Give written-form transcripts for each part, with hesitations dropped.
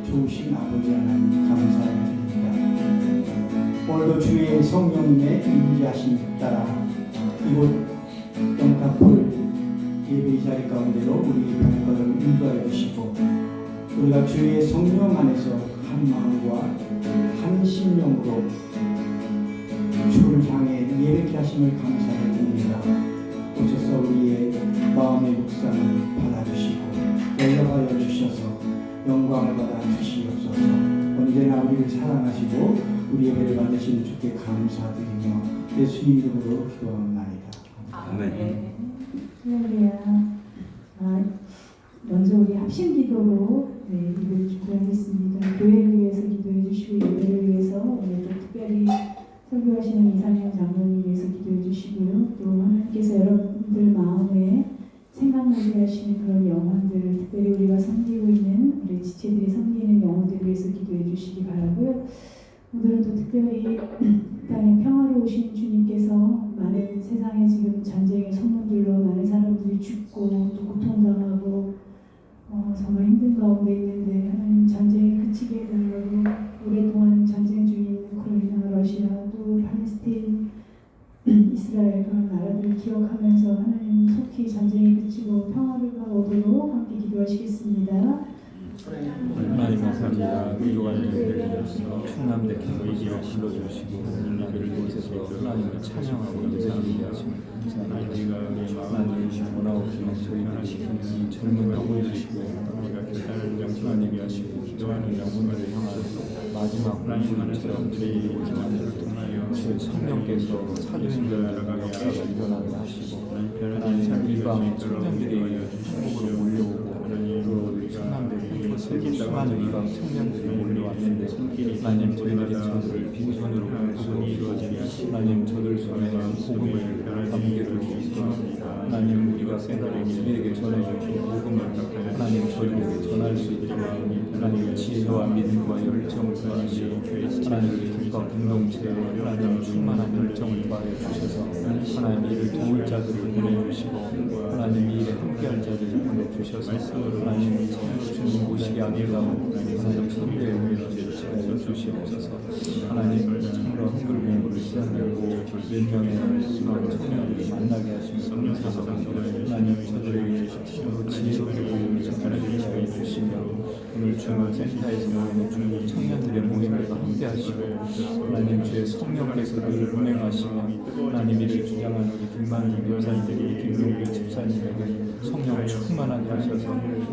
좋으신 아버지 하나님 감사드립니다. 오늘도 주의 성령님의 임재하심 따라 이곳 영탁불 예배 자리 가운데로 우리 발걸음을 인도하여 주시고 우리가 주의 성령 안에서 한 마음과 한 심령으로 주를 향해 예배케 하심을 감사드립니다. 오셔서 우리의 마음의 묵상을 받아주시고 연락하여 주셔서 영광을 받아 주시옵소서. 언제나 우리를 사랑하시고 우리 예배를 받으시는 주께 감사드리며 예수님 이름으로 기도합나이다. 아멘. 할렐루야. 먼저 우리 합심기도로 이걸 기도하겠습니다. 교회를 위해서 기도해 주시고 예배를 위해서 오늘도 특별히 설교하시는 이상현 장로님 위해서 기도해 주시고요. 또 하나님께서 여러분들 마음에 생각나게 하시는 그런 영혼들을 특별히 우리가 섬기고 있는 우리 지체들이 섬기는 영혼들을 위해서 기도해 주시기 바라고요. 오늘은 또 특별히 땅에 평화로 오신 주님께서 많은 세상에 지금 전쟁의 소문들로 많은 사람들이 죽고 또 고통당하고 정말 힘든 가운데 있는데 하나님 전쟁이 그치게 해달라고 오랫동안 전쟁 중인 우크라이나, 러시아, 또 팔레스타인, 이스라엘 그런 나라들을 기억하면서 하나님 속히 전쟁이 그치고 평화가 오도록 함께 기도하시겠습니다. 하나님 감사합니다. 위로하는 일들로서 충남대교회를 불러주시고 하나님을 곳에서 하나님을 찬양하고 감사하게 하시고 하나님 원하옵시는 저희들이 이 젊은 영혼들이시고 하나님이 하시고 기도하는 영혼들을 향하여 마지막 하나님처럼 저희들이 주 성령께서 살리는 역사가 일어나게 하시고 하나님 이방의 청년들이 한국으로 몰려오고 그 충남대교회 수많은 이방 청년들이 몰려왔는데 하나님 저희들이 저들을 빈손으로 보내주시고 하나님 저들 손에 복음을 감개를 주시고 하나님 우리가 깨달은 우리에게 전해주신 복음을 하나님 저희에게 전할 수 있도록 하나님 지혜와 믿음과 열정을 더하시고 하나님 국가 공동체 하나님 충만한 열정을 더하여 주셔서 하나님 이를 도울 자들을 보내주시고 하나님 이 일에 함께할 자들을 보내주셔서 하나님 주님 모시기 아니라고 하나님 선대에 올려주시고 주시옵소서. 하나님 참으로 한글 공부를 시작하고 몇 명의 수많은 청년들을 만나게 하시며 감사하고 하나님 저들에게 참으로 지혜롭게 복음을 전달해 주시며 오늘 중앙 센터에서 모이는 중국 청년들의 모임을 함께 하시고 하나님 주의 성령께서 그를 운행하시며 하나님 이를 주장하는 우리 김만희 목사님들이 김용규 집사님에게 성령 충만하게 하셔서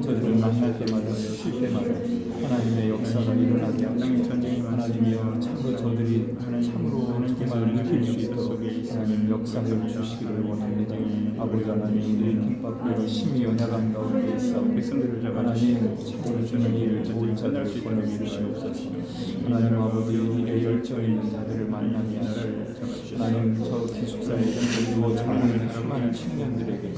저들을 만날 때마다 쉴 때마다 하나님의 역사가 일어나게 하시고 하나님이여 참으로 저들이 참으로 정말 느낄 수 있도록 하나님 역사를 주시기를 원합니다. 아버지 하나님 우리 김밥으로 심히 연약한 가운데 있어 하나님 참으로 주는 일을 도울 자들을 보내주시옵소서. 하나님 아버지 일에 열정 있는 자들을 만나게 하시고 하나님 저 기숙사에 누워 자고 있는 수많은 청년들에게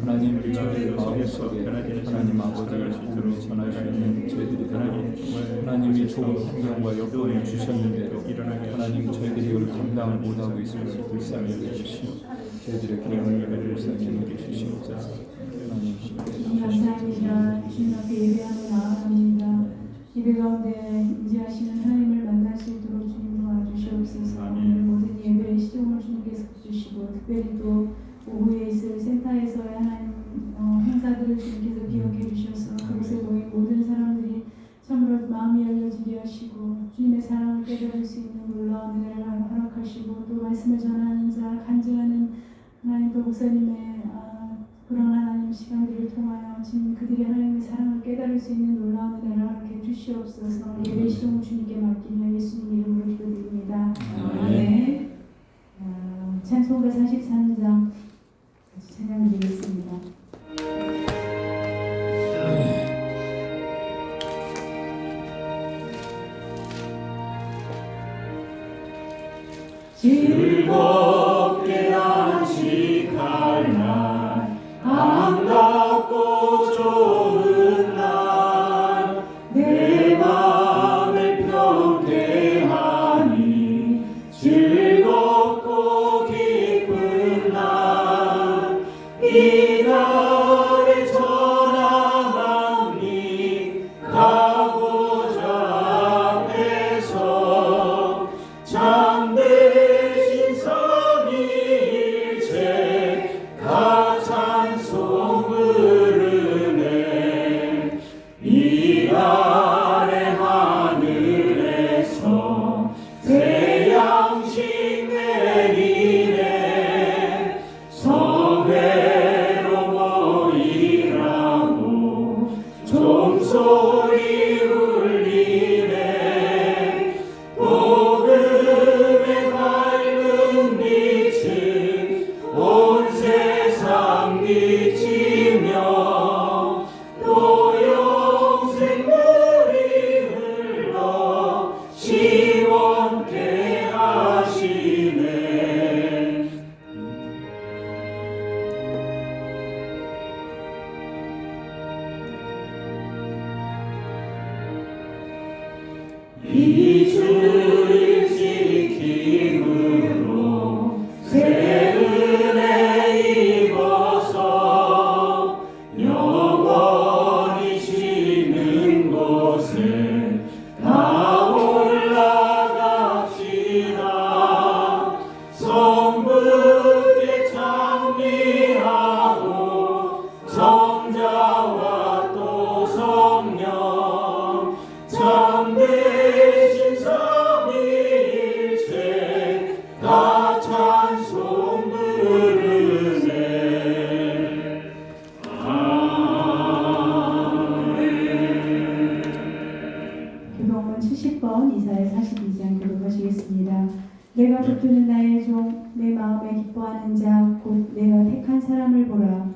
하나님 저희들 마음속에 하나님 아버지의 복음을 전할 수 있는 저희들이 되고 하나님이 좋은 환경과 여건을 주셨는데 하나님 저희들이 이걸 감당을 못하고 있음을 불쌍히 여겨주시오. 저희들의 기도를 불쌍히 여겨주시옵소서. 감사합니다. 주님 앞에 예배하며 나아갑니다. 예배 가운데 임재하시는 하나님을 만날 수 있도록 주님 도와주시옵소서. 오늘 모든 예배의 시종을 주님께서 주시고 특별히 또 오후에 있을 센터에서의 하나님 행사들을 주님께서 기억해 주셔서 그곳에 모인 모든 사람들이 참으로 마음이 열려지게 하시고 주님의 사랑을 깨달을 수 있는 놀라운 은혜를 허락하시고 또 말씀을 전하는 자 간증하는 하나님 또 목사님의 그런 하나님 시간들을 통하여 주님 그들이 하나님의 사랑을 깨달을 수 있는 놀라운 은혜를 허락해 주시옵소서. 예배 시종을 주님께 맡기며 예수님 이름으로 기도드립니다. 아멘. 찬송가 43장 같이 찬양드리겠습니다. 즐겁게 안식할 날 아름답고 좋은 날 내 마음을 평대하니 즐겁고 기쁜 날 이 날에 전함합니 가고자 이 주를 지킴으로 새 은혜 입어서 영원히 쉬는 곳에 다 올라갑시다. 성부께 찬미하고 성자와 또 성령 참되신 삼위일체 다 찬송 부르네. 아멘. 교동문 70번 이사야 42장 교독하시겠습니다. 내가 붙드는 나의 종 내 마음에 기뻐하는 자 곧 내가 택한 사람을 보라.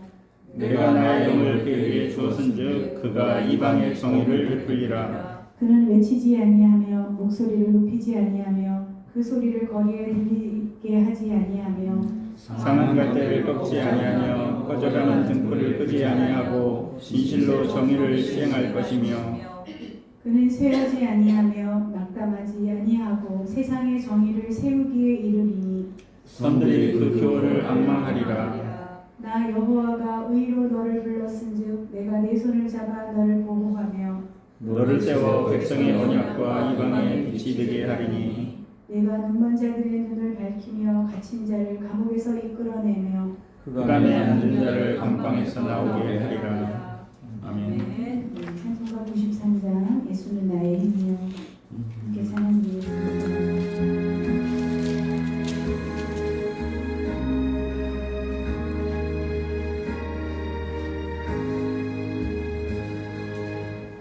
내가 나의 영을 그에게 주었은즉 그가 이방의 정의를 베풀리라. 그는 외치지 아니하며 목소리를 높이지 아니하며 그 소리를 거리에 들리게 하지 아니하며 상한 갈대를 꺾지 아니하며 꺼져가는 등불을 끄지 아니하고 진실로 정의를 시행할 것이며 그는 쇠하지 아니하며 낙담하지 아니하고 세상의 정의를 세우기에 이르리니 선들이 그 교훈을 앙망하리라. 나 여호와가 의로 너를 불렀은즉 내가 내 손을 잡아 너를 보호하며 너를 세워 백성의 언약과 이방의 빛이 되게 하리니 내가 눈먼 자들의 눈을 밝히며 갇힌 자를 감옥에서 이끌어내며 그간에 앉은 자를 감방에서 나오게 하리라. 아멘. 네, 찬송가 93장 예수는 나의 힘이요 함께 찬양드리겠습니다.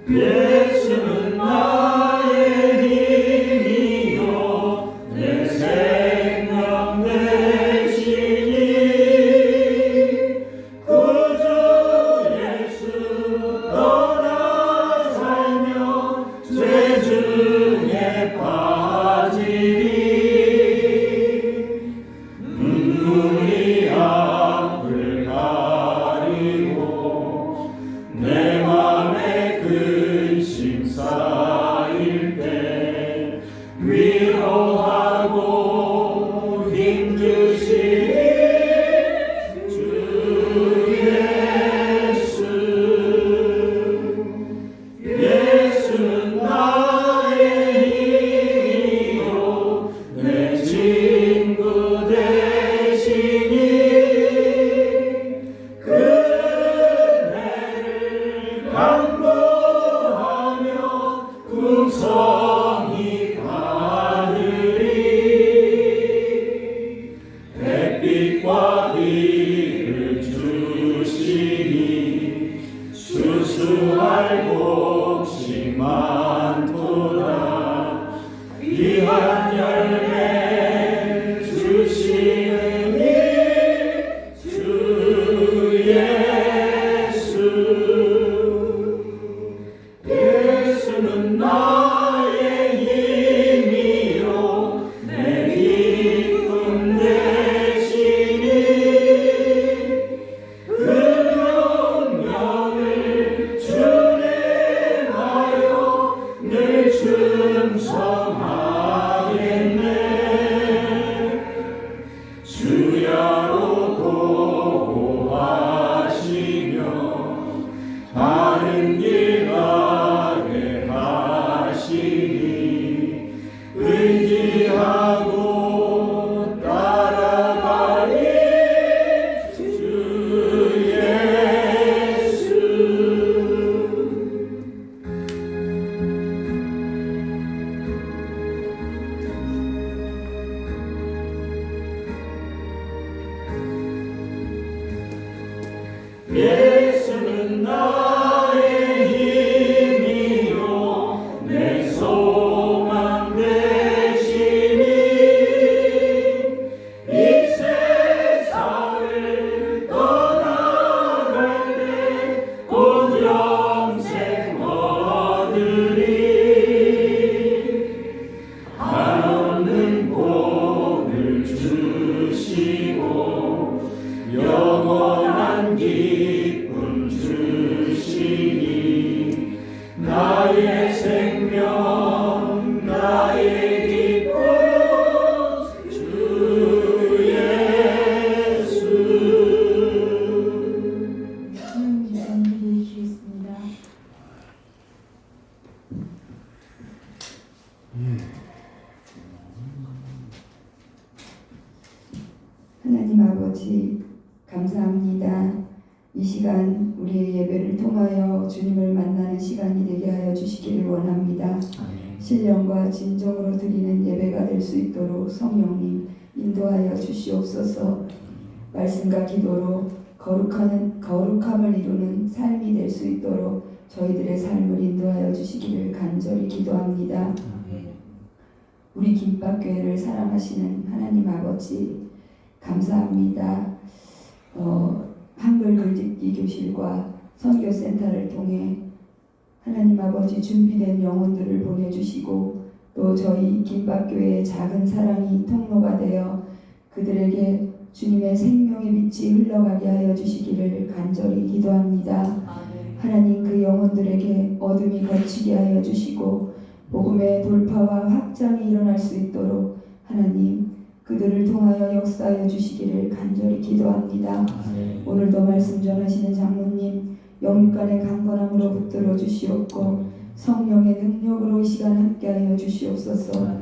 예수는 나의 힘이요 내 생명 되시니 구주 예수 떠나 살며 죄 중에 빠지리 눈물이 앞을 가리고 내 맘에 근심 쌓일 때 위로하고 힘주시니 주 예수. 예수는 나의 힘이요 내 친구 되시니 그네를 간구하며 궁성이 받으리. 햇빛과 비를 주시니 수수할 곳이 많도다. 귀한 열매 주시니 주 예수. 예수는 나의 하나님 아버지 감사합니다. 이 시간 우리의 예배를 통하여 주님을 만나는 시간이 되게 하여 주시기를 원합니다. 신령과 진정으로 드리는 예배가 될 수 있도록 성령님 인도하여 주시옵소서. 말씀과 기도로 거룩함을 이루는 삶이 될 수 있도록 저희들의 삶을 인도하여 주시기를 간절히 기도합니다. 우리 김밥교회를 사랑하시는 하나님 아버지 감사합니다. 한글 글짓기 교실과 선교센터를 통해 하나님 아버지 준비된 영혼들을 보내주시고 또 저희 김밥교회의 작은 사랑이 통로가 되어 그들에게 주님의 생명의 빛이 흘러가게 하여 주시기를 간절히 기도합니다. 하나님 그 영혼들에게 어둠이 거치게 하여 주시고 복음의 돌파와 확장이 일어날 수 있도록 하나님 그들을 통하여 역사하여 주시기를 간절히 기도합니다. 오늘도 말씀 전하시는 장로님 영육간의 강건함으로 붙들어 주시옵고 성령의 능력으로 이 시간 함께하여 주시옵소서.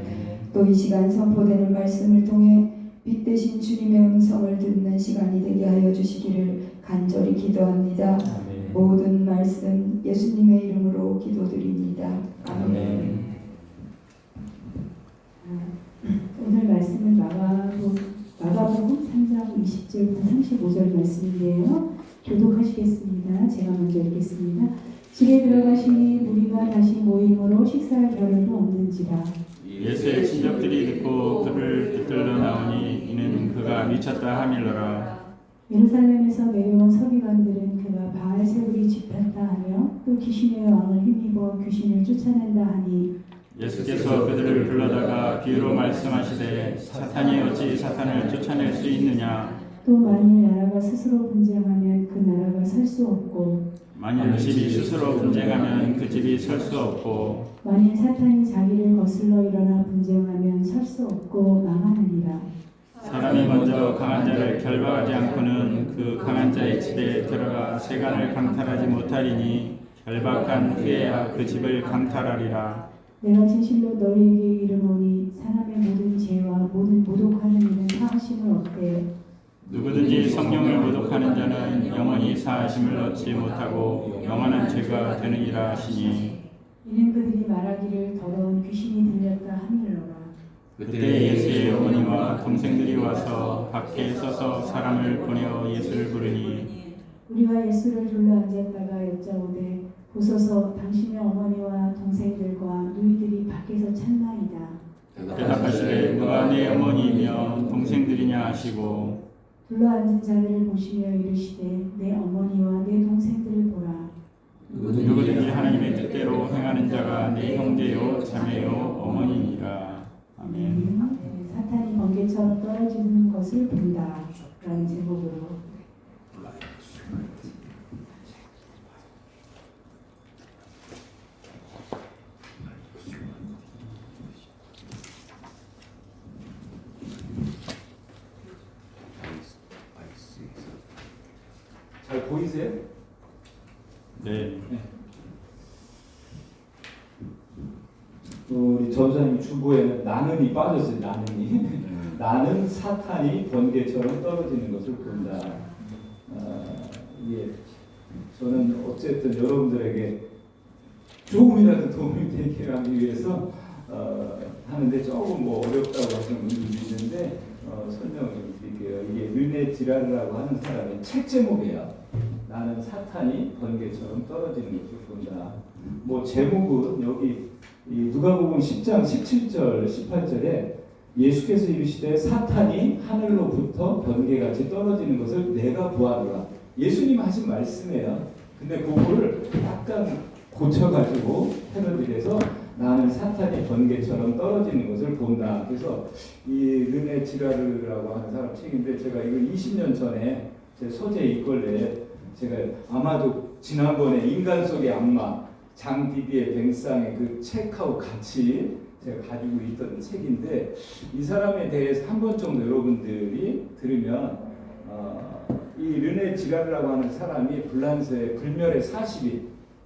또 이 시간 선포되는 말씀을 통해 빛 대신 주님의 음성을 듣는 시간이 되게 하여 주시기를 간절히 기도합니다. 모든 말씀 예수님의 이름으로 기도드립니다. 아멘. 오늘 말씀은 마가복음 3장 20절부터 35절 말씀인데요. 교독하시겠습니다. 제가 먼저 읽겠습니다. 집에 들어가시니 무리가 다시 모임으로 식사할 겨를도 없는지라. 예수의 친척들이 듣고 그를 붙들러 나오니 이는 그가 미쳤다 하밀러라. 예루살렘에서 내려온 서기관들은 그가 바알세불이 집혔다 하며 또 귀신의 왕을 힘입어 귀신을 쫓아낸다 하니 예수께서 그들을 불러다가 비유로 말씀하시되 사탄이 어찌 사탄을 쫓아낼 수 있느냐. 또 만일 나라가 스스로 분쟁하면 그 나라가 설 수 없고 만일 집이 스스로 분쟁하면 그 집이 설 수 없고 만일 사탄이 자기를 거슬러 일어나 분쟁하면 설 수 없고 망하느니라. 사람이 먼저 강한 자를 결박하지 않고는 그 강한 자의 집에 들어가 세간을 강탈하지 못하리니 결박한 후에야 그 집을 강탈하리라. 내가 진실로 너희에게 이르노니 사람의 모든 죄와 모든 모독하는 일은 사하심을 얻되 누구든지 성령을 모독하는 자는 영원히 사하심을 얻지 못하고 영원한 죄가 되느니라 하시니 이는 그들이 말하기를 더러운 귀신이 들렸다 하밀러라. 그때 예수의 어머니와 동생들이 와서 밖에 서서 사람을 보내어 예수를 부르니 우리가 예수를 둘러 앉았다가 여짜오되 보소서 당신의 어머니와 동생들과 누이들이 밖에서 찾나이다. 대답하시되 누가 내 어머니이며 동생들이냐 하시고 둘러 앉은 자들을 보시며 이르시되 내 어머니와 내 동생들을 보라. 누구든지 하나님의 뜻대로 행하는 자가 내 형제요 자매요 어머니니라. 아멘. 사탄이 번개처럼 떨어지는 것을 본다 라는 제목으로 잘 보이세요? 네. 우리 전사님 주보에는 나는이 빠졌어요. 나는이. 나는 사탄이 번개처럼 떨어지는 것을 본다. 예. 저는 어쨌든 여러분들에게 조금이라도 도움이 되게 하기 위해서 하는데 조금 뭐 어렵다고 하시는 분들이 있는데 설명을 좀 드릴게요. 이게 르네 지라르라고 하는 사람의 책 제목이에요. 나는 사탄이 번개처럼 떨어지는 것을 본다. 뭐 제목은 여기 이 누가복음 10장 17절 18절에 예수께서 이르시되 사탄이 하늘로부터 번개같이 떨어지는 것을 내가 보았노라. 예수님 하신 말씀이에요. 근데 그거를 약간 고쳐가지고 패러디해서 나는 사탄이 번개처럼 떨어지는 것을 본다. 그래서 이 르네 지라르라고 하는 사람 책인데 제가 이거 20년 전에 제 소재 이걸레에 제가 아마도 지난번에 인간 속의 악마 장디디의 뱅상의 그 책하고 같이 제가 가지고 있던 책인데 이 사람에 대해서 한 번 정도 여러분들이 들으면 이 르네 지라르라고 하는 사람이 불란서의 불멸의 40일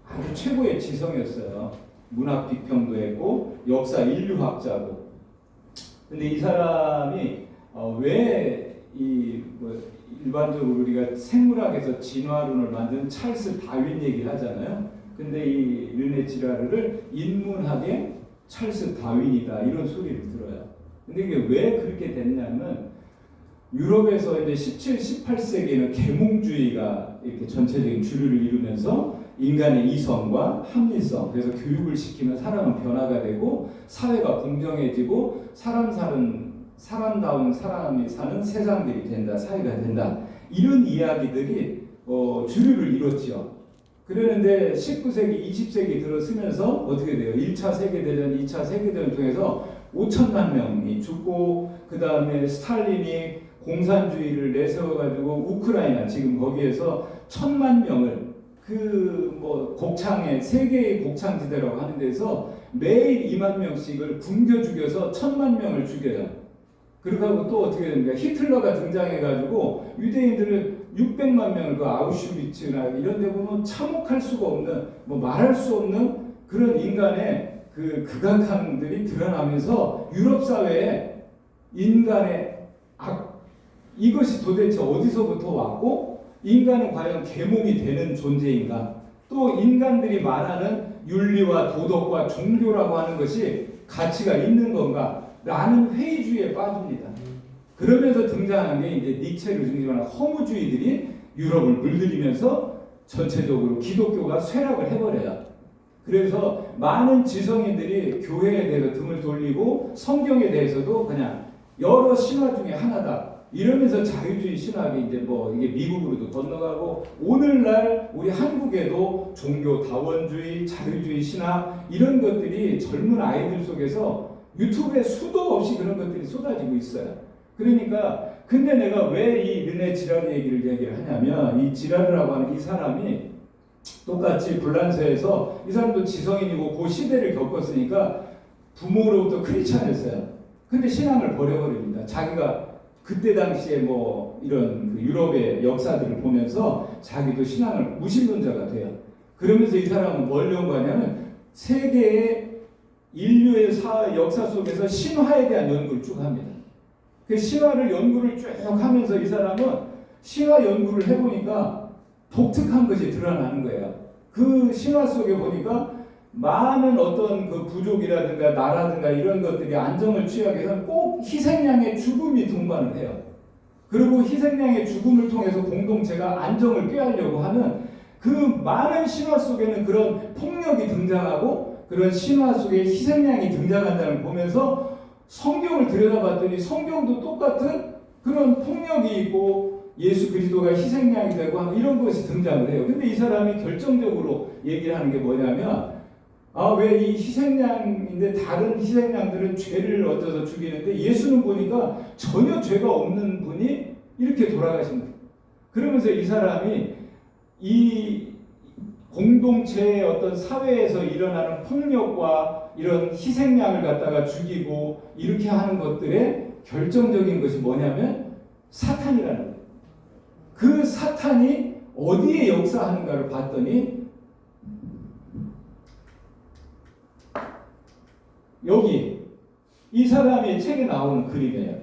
아주 최고의 지성이었어요. 문학 비평도 했고 역사 인류학자고. 근데 이 사람이 왜 일반적으로 우리가 생물학에서 진화론을 만든 찰스 다윈 얘기를 하잖아요. 근데 이 르네 지라르를 인문학의 찰스 다윈이다 이런 소리를 들어요. 근데 이게 왜 그렇게 됐냐면 유럽에서 이제 17, 18세기에는 계몽주의가 이렇게 전체적인 주류를 이루면서 인간의 이성과 합리성, 그래서 교육을 시키면 사람은 변화가 되고 사회가 공정해지고 사람다운 사람이 사는 세상들이 된다, 사회가 된다. 이런 이야기들이 주류를 이뤘죠. 그러는데 19세기, 20세기 들어서면서 어떻게 돼요? 1차 세계대전, 2차 세계대전 통해서 5천만 명이 죽고 그 다음에 스탈린이 공산주의를 내세워가지고 우크라이나 지금 거기에서 1,000만 명을 곡창에 세계의 곡창지대라고 하는 데서 매일 2만 명씩을 굶겨 죽여서 1,000만 명을 죽여요. 그러고 또 어떻게 됩니까? 히틀러가 등장해가지고 유대인들을 600만 명을 그 아우슈비츠나 이런 데 보면 참혹할 수가 없는 말할 수 없는 그런 인간의 그 극악함들이 드러나면서 유럽 사회에 인간의 이것이 도대체 어디서부터 왔고 인간은 과연 계몽이 되는 존재인가? 또 인간들이 말하는 윤리와 도덕과 종교라고 하는 것이 가치가 있는 건가? 라는 회의주의에 빠집니다. 그러면서 등장한 게 이제 니체를 중심으로 하는 허무주의들이 유럽을 물들이면서 전체적으로 기독교가 쇠락을 해버려요. 그래서 많은 지성인들이 교회에 대해서 등을 돌리고 성경에 대해서도 그냥 여러 신화 중에 하나다. 이러면서 자유주의 신학이 이제 이게 미국으로도 건너가고 오늘날 우리 한국에도 종교 다원주의, 자유주의 신학 이런 것들이 젊은 아이들 속에서 유튜브에 수도 없이 그런 것들이 쏟아지고 있어요. 그러니까 근데 내가 왜 이 르네 지라르 얘기를 하냐면 이 지라르라고 하는 이 사람이 똑같이 불란서에서 이 사람도 지성인이고 그 시대를 겪었으니까 부모로부터 크리스찬이었어요. 근데 신앙을 버려버립니다. 자기가 그때 당시에 이런 그 유럽의 역사들을 보면서 자기도 신앙을 무신론자가 돼요. 그러면서 이 사람은 뭘 연구하냐면 세계의 인류의 역사 속에서 신화에 대한 연구를 쭉 합니다. 그 신화를 연구를 쭉 하면서 이 사람은 신화 연구를 해보니까 독특한 것이 드러나는 거예요. 그 신화 속에 보니까 많은 어떤 그 부족이라든가 나라든가 이런 것들이 안정을 취하기 위해서는 꼭 희생양의 죽음이 동반을 해요. 그리고 희생양의 죽음을 통해서 공동체가 안정을 꾀하려고 하는 그 많은 신화 속에는 그런 폭력이 등장하고 그런 신화 속에 희생양이 등장한다는 걸 보면서 성경을 들여다봤더니 성경도 똑같은 그런 폭력이 있고 예수 그리스도가 희생양이 되고 하는 이런 것이 등장을 해요. 근데 이 사람이 결정적으로 얘기를 하는 게 뭐냐면 왜 이 희생양인데 다른 희생양들은 죄를 얻어서 죽이는데 예수는 보니까 전혀 죄가 없는 분이 이렇게 돌아가신 거예요. 그러면서 이 사람이 이 공동체의 어떤 사회에서 일어나는 폭력과 이런 희생양을 갖다가 죽이고 이렇게 하는 것들의 결정적인 것이 뭐냐면 사탄이라는 거예요. 그 사탄이 어디에 역사하는가를 봤더니 여기 이 사람의 책에 나오는 그림이에요.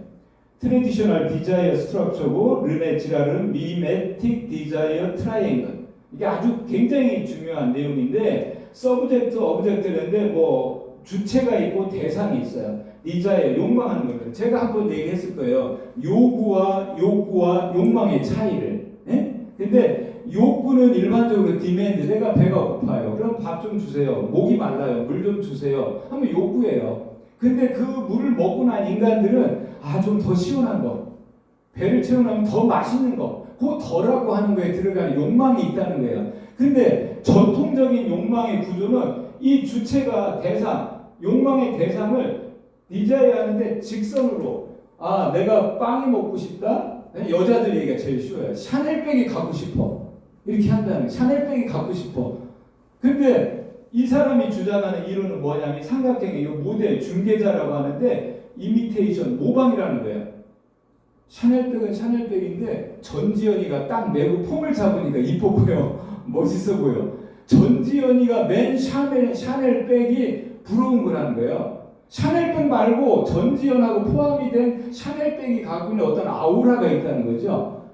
트래디셔널 디자이어 스트럭처고 르네 지라르 미메틱 디자이어 트라이앵글. 이게 아주 굉장히 중요한 내용인데 서브젝트, 오브젝트인데 주체가 있고 대상이 있어요. 디자이어, 욕망하는 거예요. 제가 한번 얘기했을 거예요. 요구와 욕구와 욕망의 차이를. 근데 욕구는 일반적으로 디맨드, 내가 배가 고파요. 그럼 밥 좀 주세요. 목이 말라요. 물 좀 주세요. 하면 욕구예요. 근데 그 물을 먹고 난 인간들은 좀 더 시원한 거, 배를 채우려면 더 맛있는 거, 그 더라고 하는 거에 들어가는 욕망이 있다는 거예요. 근데 전통적인 욕망의 구조는 이 주체가 대상, 욕망의 대상을 디자이어하는데 직선으로 내가 빵이 먹고 싶다? 여자들 얘기가 제일 쉬워요. 샤넬백이 갖고 싶어. 이렇게 한다는 거예요. 샤넬백이 갖고 싶어. 근데 이 사람이 주장하는 이론은 뭐냐면 삼각형의 이 모델, 중개자라고 하는데 이미테이션, 모방이라는 거예요. 샤넬백은 샤넬백인데 전지현이가 딱 메고 폼을 잡으니까 이뻐 보여. 멋있어 보여. 전지현이가 맨 샤넬 백이 부러운 거라는 거예요. 샤넬백 말고 전지현하고 포함이 된 샤넬백이 갖고 있는 어떤 아우라가 있다는 거죠.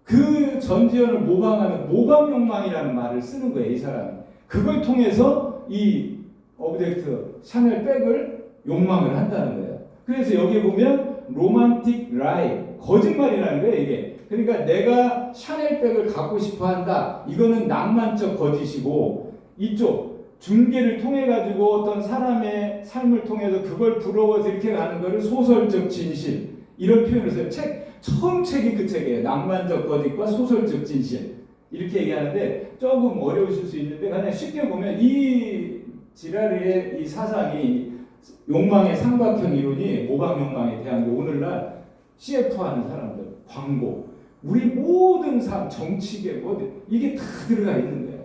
그 전지현을 모방하는 모방 욕망이라는 말을 쓰는 거예요, 이 사람이. 그걸 통해서 이 오브젝트 샤넬백을 욕망을 한다는 거예요. 그래서 여기 보면 로mantic lie, 거짓말이라는 거예요, 이게. 그러니까 내가 샤넬백을 갖고 싶어 한다. 이거는 낭만적 거짓이고, 이쪽 중계를 통해 가지고 어떤 사람의 삶을 통해서 그걸 부러워서 이렇게 가는 거를 소설적 진실, 이런 표현을 써요. 처음 책이 그 책이에요. 낭만적 거짓과 소설적 진실, 이렇게 얘기하는데 조금 어려우실 수 있는데 그냥 쉽게 보면 이 지라르의 이 사상이 욕망의 삼각형 이론이 모방 욕망에 대한 게 오늘날 CF 하는 사람들, 광고, 우리 모든 삶, 정치계 뭐 이게 다 들어가 있는 거예요.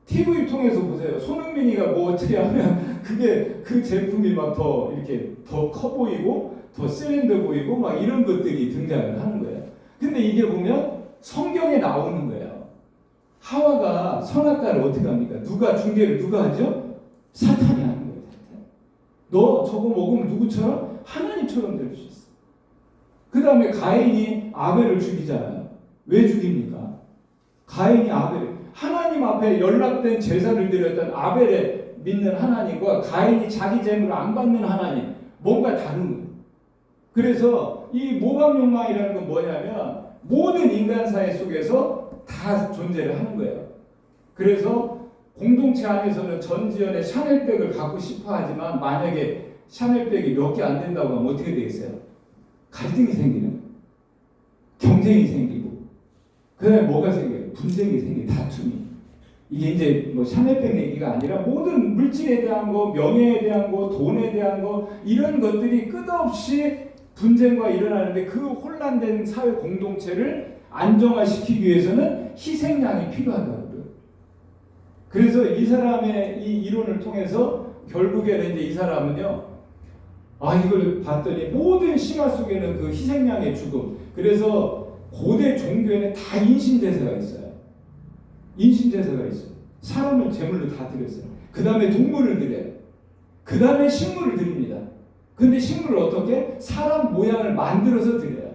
TV 통해서 보세요. 손흥민이가 뭐 어떻게 하면 그게 그 제품이 막 더 이렇게 더 커 보이고 더 세련돼 보이고 막 이런 것들이 등장을 하는 거예요. 근데 이게 보면 성경에 나오는 거예요. 하와가 선악과를 어떻게 합니까? 중계를 누가 하죠? 사탄이 하는 거예요. 사탄. 너 저거 먹으면 누구처럼? 하나님처럼 될 수 있어. 그 다음에 가인이 아벨을 죽이잖아요. 왜 죽입니까? 가인이 하나님 앞에 연락된 제사를 드렸던 아벨의 믿는 하나님과 가인이 자기 재물을 안 받는 하나님, 뭔가 다른 거예요. 그래서 이 모방 욕망이라는 건 뭐냐면 모든 인간사회 속에서 다 존재를 하는 거예요. 그래서 공동체 안에서는 전지현의 샤넬백을 갖고 싶어 하지만 만약에 샤넬백이 몇 개 안 된다고 하면 어떻게 되겠어요? 갈등이 생기는, 경쟁이 생기고, 그 다음에 뭐가 생겨요? 분쟁이 생겨요. 다툼이. 이게 이제 뭐 샤넬백 얘기가 아니라 모든 물질에 대한 거, 명예에 대한 거, 돈에 대한 거, 이런 것들이 끝없이 분쟁과 일어나는데 그 혼란된 사회 공동체를 안정화시키기 위해서는 희생양이 필요하다고요. 그래서 이 사람의 이 이론을 통해서 결국에는 이제 이 사람은요, 이걸 봤더니 모든 신화 속에는 그 희생양의 죽음, 그래서 고대 종교에는 다 인신제사가 있어요. 인신제사가 있어요. 사람을 제물로 다 드렸어요. 그 다음에 동물을 드려요. 그 다음에 식물을 드립니다. 근데 식물을 어떻게? 사람 모양을 만들어서 드려요.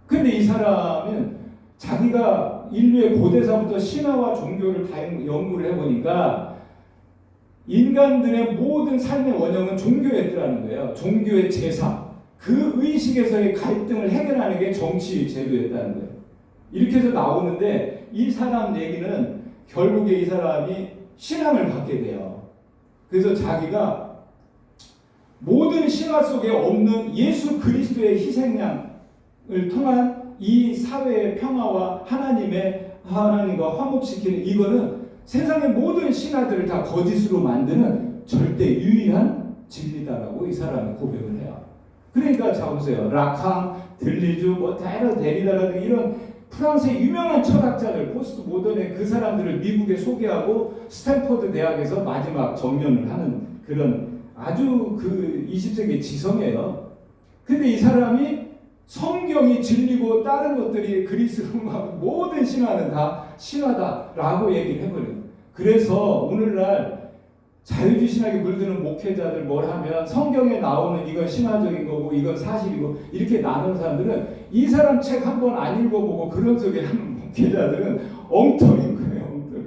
근데 이 사람은 자기가 인류의 고대사부터 신화와 종교를 다 연구를 해보니까 인간들의 모든 삶의 원형은 종교였더라는 거예요. 종교의 제사. 그 의식에서의 갈등을 해결하는 게 정치 제도였다는 거예요. 이렇게 해서 나오는데 이 사람 얘기는 결국에 이 사람이 신앙을 받게 돼요. 그래서 자기가 모든 신화 속에 없는 예수 그리스도의 희생양을 통한 이 사회의 평화와 하나님과 화목시키는, 이거는 세상의 모든 신화들을 다 거짓으로 만드는 절대 유일한 진리다라고 이 사람이 고백을 해요. 그러니까 자 보세요. 라캉, 들리주, 데리다라든가 이런 프랑스의 유명한 철학자들, 포스트 모던의 그 사람들을 미국에 소개하고 스탠퍼드 대학에서 마지막 정년을 하는 그런 아주 그 20세기 지성이에요. 근데 이 사람이 성경이 진리고 다른 것들이 그리스 로마 모든 신화는 다 신화다라고 얘기를 해버려요. 그래서 오늘날 자유주의 신학에 물드는 목회자들 뭘 하면 성경에 나오는 이건 신화적인 거고 이건 사실이고 이렇게 나누는 사람들은 이 사람 책 한 번 안 읽어보고 그런 소리 하는 목회자들은 엉터리인 거예요. 엉터리.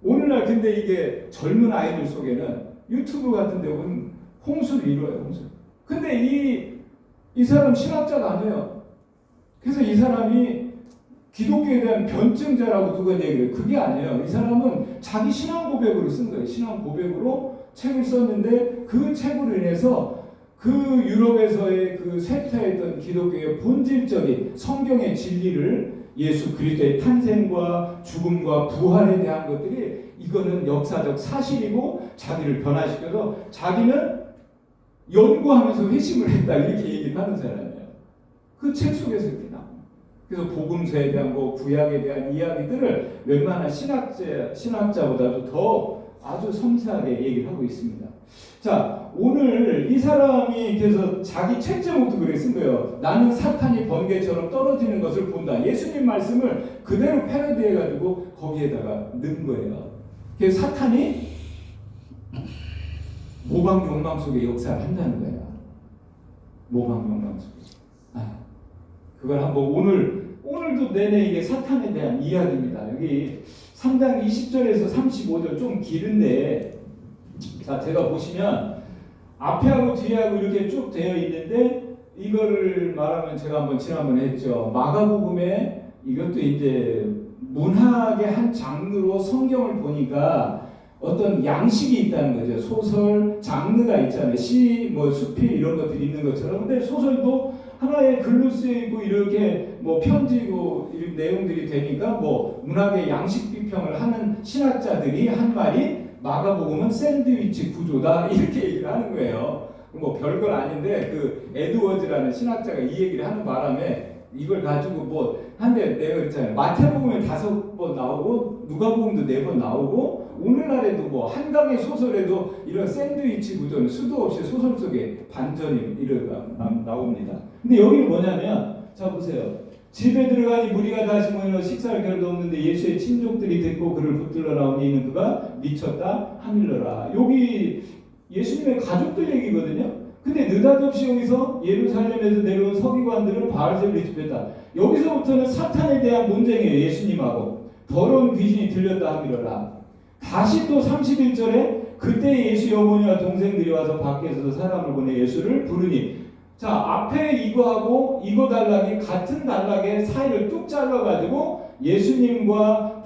오늘날 근데 이게 젊은 아이들 속에는 유튜브 같은 데 보면 홍수를 이뤄요. 홍수. 근데 이 사람 신학자가 아니에요. 그래서 이 사람이 기독교에 대한 변증자라고 누가 얘기를 해요. 그게 아니에요. 이 사람은 자기 신앙 고백으로 쓴 거예요. 신앙 고백으로 책을 썼는데 그 책으로 인해서 그 유럽에서의 그 쇠퇴했던 기독교의 본질적인 성경의 진리를, 예수 그리스도의 탄생과 죽음과 부활에 대한 것들이 이거는 역사적 사실이고 자기를 변화시켜서 자기는 연구하면서 회심을 했다 이렇게 얘기를 하는 사람이에요. 그 책 속에서 이렇게 나옵니다. 그래서 복음서에 대한 구약에 대한 이야기들을 웬만한 신학자보다도 더 아주 섬세하게 얘기를 하고 있습니다. 자, 오늘 이 사람이 그래서 자기 채점부터 그렇게 쓴 거예요. 나는 사탄이 번개처럼 떨어지는 것을 본다. 예수님 말씀을 그대로 패러디해가지고 거기에다가 넣은 거예요. 그래서 사탄이 모방 욕망 속에 역사를 한다는 거예요. 모방 욕망 속에. 그걸 한번 오늘도 내내 이게 사탄에 대한 이야기입니다. 여기 3장 20절에서 35절 좀 길은데, 자, 제가 보시면 앞에하고 뒤에하고 이렇게 쭉 되어 있는데, 이거를 말하면 제가 한번 지난번에 했죠. 마가복음에 이것도 이제 문학의 한 장르로 성경을 보니까 어떤 양식이 있다는 거죠. 소설 장르가 있잖아요. 시, 뭐 수필 이런 것들이 있는 것처럼. 근데 소설도 하나의 글로 쓰이고 이렇게 뭐 편지고 이런 내용들이 되니까 뭐 문학의 양식 비평을 하는 신학자들이 한 말이 마가복음은 샌드위치 구조다 이렇게 얘기를 하는 거예요. 뭐 별걸 아닌데 그 에드워즈라는 신학자가 이 얘기를 하는 바람에 이걸 가지고 뭐 한데 내가 그랬잖아요. 마태복음에 5번 나오고 누가복음도 4번 나오고 오늘날에도 뭐 한강의 소설에도 이런 샌드위치 구조는 수도 없이 소설 속에 반전이 나옵니다. 근데 여기는 뭐냐면 자 보세요. 집에 들어가니 무리가 다시 모여 식사할 겨를도 없는데 예수의 친족들이 듣고 그를 붙들러 나오니 이는 그가 미쳤다 하밀러라. 여기 예수님의 가족들 얘기거든요. 근데 느닷없이 여기서 예루살렘에서 내려온 서기관들은 바알세불을 집했다. 여기서부터는 사탄에 대한 논쟁이에요. 예수님하고. 더러운 귀신이 들렸다 하밀어라. 다시 또 31절에 그때 예수의 어머니와 동생들이 와서 밖에서 사람을 보내 예수를 부르니, 자 앞에 이거하고 이거 단락이 같은 단락의 사이를 뚝 잘라가지고 예수님과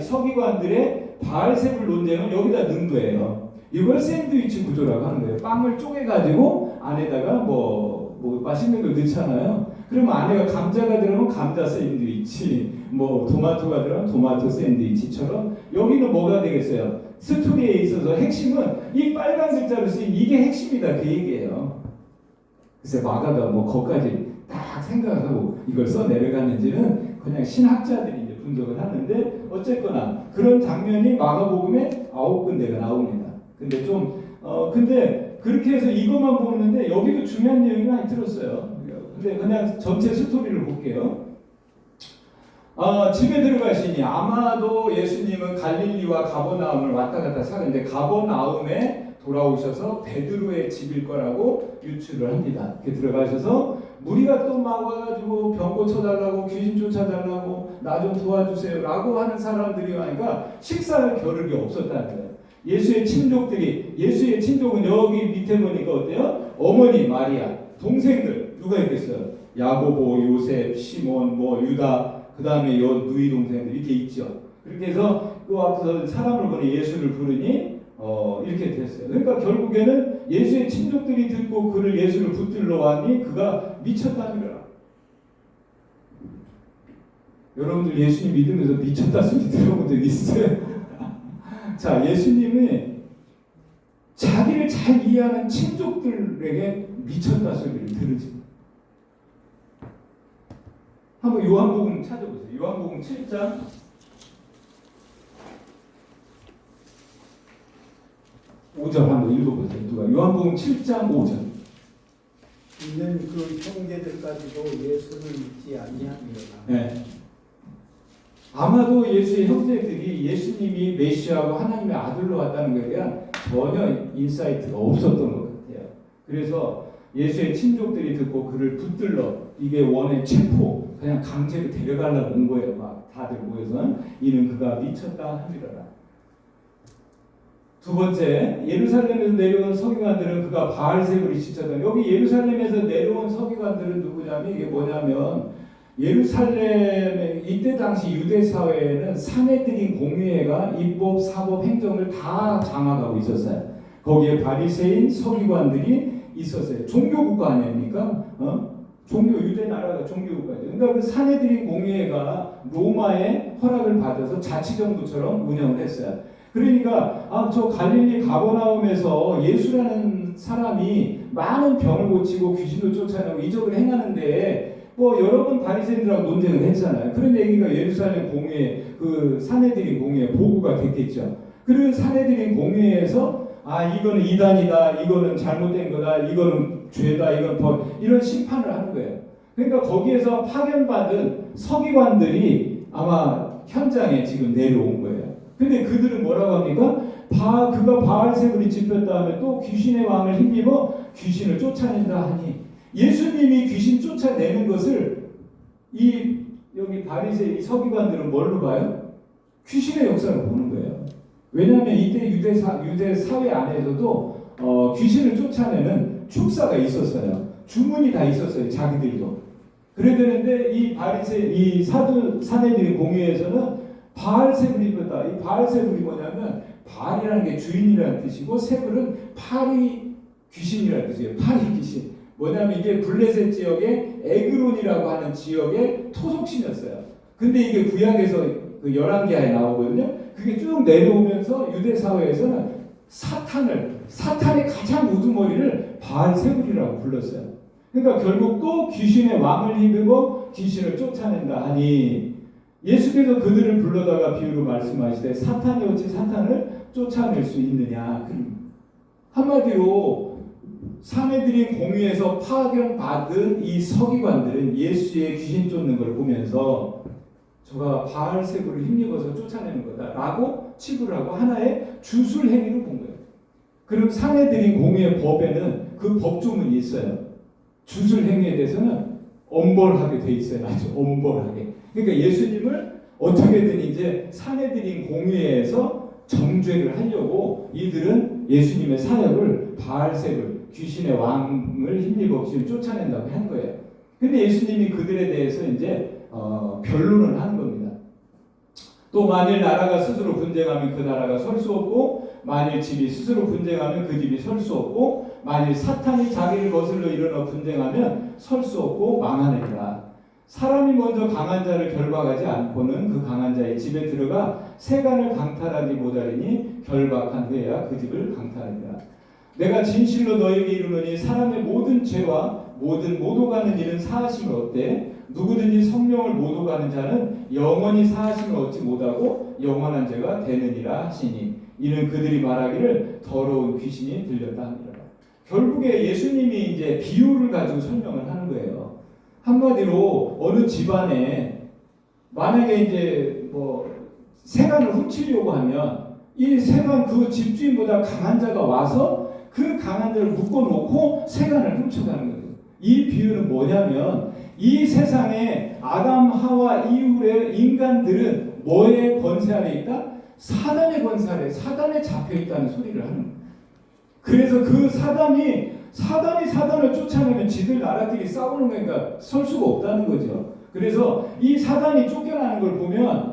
서기관들의 바알세불 논쟁을 여기다 넣은 거예요. 이걸 샌드위치 구조라고 하는 거예요. 빵을 쪼개가지고 안에다가 뭐 맛있는 걸 넣잖아요. 그러면 안에가 감자가 들어가면 감자 샌드위치, 뭐 토마토가 들어가면 토마토 샌드위치처럼 여기는 뭐가 되겠어요? 스토리에 있어서 핵심은 이 빨간 글자로 쓰인 이게 핵심이다 그 얘기예요. 그래서 마가가 뭐 거기까지 딱 생각하고 이걸 써 내려가는지는 그냥 신학자들이 이제 분석을 하는데 어쨌거나 그런 장면이 마가복음에 9군데가 나옵니다. 근데 근데 그렇게 해서 이것만 보는데 여기도 중요한 내용이 많이 들었어요. 근데 그냥 전체 스토리를 볼게요. 집에 들어가시니 아마도 예수님은 갈릴리와 가버나움을 왔다 갔다 사는데 가버나움에 돌아오셔서 베드로의 집일 거라고 유추를 합니다. 이렇게 들어가셔서 무리가 또 막 와가지고 병 고쳐달라고 귀신 쫓아달라고 나 좀 도와주세요 라고 하는 사람들이 와니까 식사할 겨를이 없었다는 거예요. 예수의 친족은 여기 밑에 보니까 어때요? 어머니 마리아, 동생들 누가 있겠어요? 야고보, 요셉, 시몬, 뭐 유다, 그 다음에 누이 동생들 이렇게 있죠. 그렇게 해서 그 앞에서 사람을 보내 예수를 부르니 이렇게 됐어요. 그러니까 결국에는 예수의 친족들이 듣고 그를 예수를 붙들러 왔니 그가 미쳤다니라. 여러분들 예수님 믿으면서 미쳤다 소리 들어본 적 있어요? 자, 예수님이 자기를 잘 이해하는 친족들에게 미쳤다 소리를 들으지. 한번 요한복음 찾아보세요. 요한복음 7장 5절 한번 읽어보세요. 누가 요한복음 7장 5절. 있는 그 형제들까지도 예수를 믿지 아니하리라. 네. 아마도 예수의 형제들이 예수님이 메시아고 하나님의 아들로 왔다는 것에 대한 전혀 인사이트가 없었던 것 같아요. 그래서 예수의 친족들이 듣고 그를 붙들러 이게 원의 체포 그냥 강제로 데려가려고 온 거예요. 막 다들 모여서 이는 그가 미쳤다 하리라. 두 번째, 예루살렘에서 내려온 서기관들은 그가 바알세불이 지쳤다. 여기 예루살렘에서 내려온 서기관들은 누구냐면 이게 뭐냐면 예루살렘의 이때 당시 유대 사회에는 사내들인 공의회가 입법, 사법, 행정을 다 장악하고 있었어요. 거기에 바리새인 서기관들이 있었어요. 종교국가 아닙니까? 유대 나라가 종교국가죠. 그러니까 그 사내들인 공의회가 로마의 허락을 받아서 자치정부처럼 운영을 했어요. 그러니까 저 갈릴리 가버나움에서 예수라는 사람이 많은 병을 고치고 귀신도 쫓아내고 이적을 행하는데 뭐 여러 번 바리새인들하고 논쟁을 했잖아요. 그런 얘기가 예루살렘 공의회 그 사내들인 공의회 보고가 됐겠죠. 그런 사내들인 공회에서 이거는 이단이다, 이거는 잘못된 거다, 이거는 죄다, 이건 이런 심판을 하는 거예요. 그러니까 거기에서 파견받은 서기관들이 아마 현장에 지금 내려온 거예요. 근데 그들은 뭐라고 합니까? 그가 바알세불이 짚혔다 하면 또 귀신의 왕을 힘입어 귀신을 쫓아낸다 하니, 예수님이 귀신 쫓아내는 것을 여기 바리새 이 서기관들은 뭘로 봐요? 귀신의 역사를 보는 거예요. 왜냐하면 이때 유대 사회 안에서도 귀신을 쫓아내는 축사가 있었어요. 주문이 다 있었어요. 자기들도. 그래야 되는데 이 바리새 이 사내들의 공회에서는 바알세불이 짚혔다. 이 바알세불이 뭐냐면 바알이라는 게 주인이라는 뜻이고 세불은 파리 귀신이라는 뜻이에요. 파리 귀신. 뭐냐면 이게 블레셋 지역의 에그론이라고 하는 지역의 토속신이었어요. 근데 이게 구약에서 그 열왕기하에 나오거든요. 그게 쭉 내려오면서 유대 사회에서는 사탄의 가장 우두머리를 바알세불이라고 불렀어요. 그러니까 결국 또 귀신의 왕을 힘입어 귀신을 쫓아낸다 하니, 예수께서 그들을 불러다가 비유로 말씀하시되 사탄이 어찌 사탄을 쫓아낼 수 있느냐. 한마디로 사내들이 공회에서 파견받은 이 서기관들은 예수의 귀신 쫓는 걸 보면서 저가 바알세불을 힘입어서 쫓아내는 거다라고 치부를 하고 하나의 주술 행위로 본 거예요. 그럼 사내들이 공회의 법에는 그 법조문이 있어요. 주술 행위에 대해서는 엄벌하게 돼 있어요. 아주 엄벌하게. 그러니까 예수님을 어떻게든 이제 사내들인 공회에서 정죄를 하려고 이들은 예수님의 사역을 바알세불 귀신의 왕을 힘입어 지금 쫓아낸다고 한 거예요. 근데 예수님이 그들에 대해서 이제 변론을 하는 겁니다. 또 만일 나라가 스스로 분쟁하면 그 나라가 설 수 없고, 만일 집이 스스로 분쟁하면 그 집이 설 수 없고, 만일 사탄이 자기를 거슬러 일어나 분쟁하면 설 수 없고 망하느니라. 사람이 먼저 강한 자를 결박하지 않고는 그 강한 자의 집에 들어가 세간을 강탈하지 못하리니 결박한 후에야 그 집을 강탈하리라. 내가 진실로 너에게 이르노니 사람의 모든 죄와 모든 모독하는 일은 사하심을 얻되 누구든지 성령을 모독하는 자는 영원히 사하심을 얻지 못하고 영원한 죄가 되느니라 하시니, 이는 그들이 말하기를 더러운 귀신이 들렸다 하니라. 결국에 예수님이 이제 비유를 가지고 설명을 하는 거예요. 한마디로 어느 집안에 만약에 이제 세간을 훔치려고 하면 이 세간 그 집주인보다 강한 자가 와서 그 강한 자를 묶어놓고 세간을 훔쳐가는 거예요. 이 비유는 뭐냐면 이 세상에 아담 하와 이후의 인간들은 뭐의 권세 아래 있다? 사단의 권세 아래, 사단에 잡혀 있다는 소리를 하는 거예요. 그래서 그 사단을 쫓아내면 지들 나라끼리 싸우는 거니까 설 수가 없다는 거죠. 그래서 이 사단이 쫓겨나는 걸 보면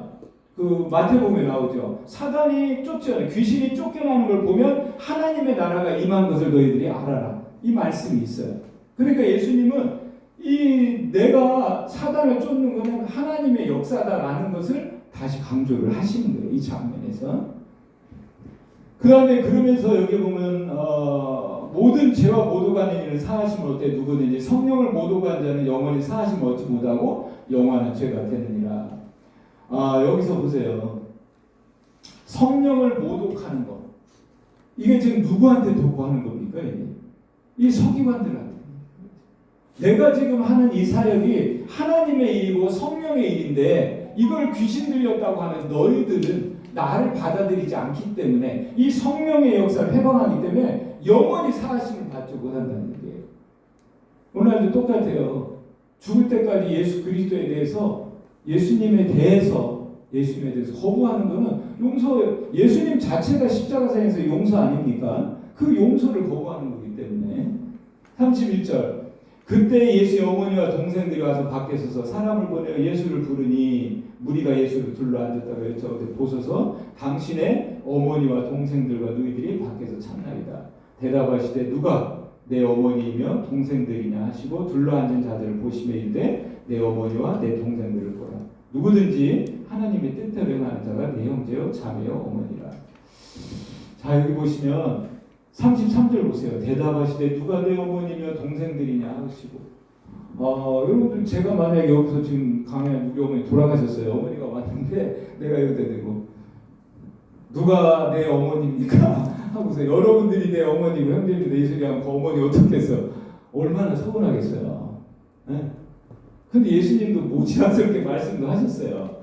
그 마태복음에 나오죠. 사단이 귀신이 쫓겨나는 걸 보면 하나님의 나라가 임한 것을 너희들이 알아라. 이 말씀이 있어요. 그러니까 예수님은 내가 사단을 쫓는 것은 하나님의 역사다라는 것을 다시 강조를 하시는 거예요. 이 장면에서. 그 다음에 그러면서 여기 보면 모든 죄와 모독하는 일은 사하심을 얻되 누구든지 성령을 모독한 자는 영원히 사하심을 얻지 못하고 영원한 죄가 되느니라. 여기서 보세요. 성령을 모독하는 것. 이게 지금 누구한테 도구하는 겁니까? 이 서기관들한테. 내가 지금 하는 이 사역이 하나님의 일이고 성령의 일인데 이걸 귀신 들렸다고 하는 너희들은 나를 받아들이지 않기 때문에 이 성령의 역사를 해방하기 때문에 영원히 사하심을 받지 못한다는 얘기예요. 오늘도 똑같아요. 죽을 때까지 예수 그리스도에 대해서 예수님에 대해서 거부하는 것은 예수님 자체가 십자가상에서 용서 아닙니까? 그 용서를 거부하는 거기 때문에. 31절. 그때 예수의 어머니와 동생들이 와서 밖에 서서 사람을 보내어 예수를 부르니 무리가 예수를 둘러앉았다고 여쭤보되 보소서 당신의 어머니와 동생들과 너희들이 밖에서 참나이다. 대답하시되 누가 내 어머니이며 동생들이냐 하시고 둘러앉은 자들을 보시며 이르되 내 어머니와 내 동생들을 보라. 누구든지 하나님의 뜻대로 행하는 자가 내 형제요 자매요 어머니라. 자, 여기 보시면 33절 보세요. 대답하시되 누가 내 어머니며 동생들이냐 하시고, 여러분들 제가 만약에 여기서 지금 강연 우리 어머니 돌아가셨어요. 어머니가 왔는데 내가 여기다 대고 누가 내 어머니입니까? 하고서 여러분들이 내 어머니고 형제님도 내 소리하면 그 어머니 어떻겠어? 얼마나 서운하겠어요. 네? 근데 예수님도 모지랑스럽게 말씀도 하셨어요.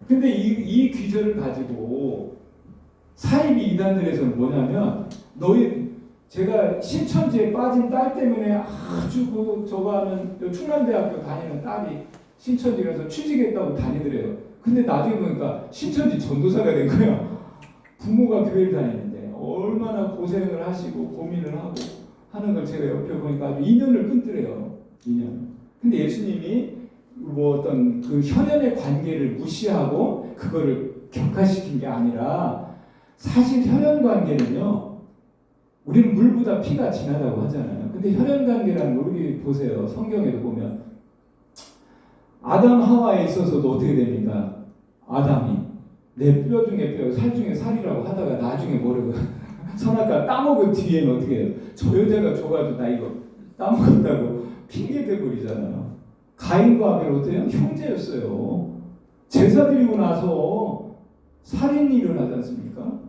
근데 이 귀절을 가지고 사이비 이단들에서는 뭐냐면 제가 신천지에 빠진 딸 때문에 아주 저거 하는 충남대학교 다니는 딸이 신천지에서 취직했다고 다니더래요. 근데 나중에 보니까 신천지 전도사가 된 거예요. 부모가 교회를 다니는데 얼마나 고생을 하시고 고민을 하고 하는 걸 제가 옆에 보니까 아주 인연을 끊더래요. 인연. 근데 예수님이 뭐 어떤 그 혈연의 관계를 무시하고 그거를 격화시킨 게 아니라 사실 혈연 관계는요. 우리는 물보다 피가 진하다고 하잖아요. 근데 혈연 관계라는 걸 우리 보세요. 성경에도 보면 아담 하와에 있어서도 어떻게 됩니까? 아담이 내 뼈 중에 뼈, 살 중에 살이라고 하다가 나중에 모르고 선악과 따먹은 뒤에는 어떻게 해요? 저 여자가 줘가지고 나 이거 따먹었다고 핑계 대버리잖아요. 가인과 아벨 어때요? 형제였어요. 제사 드리고 나서 살인이 일어나지 않습니까?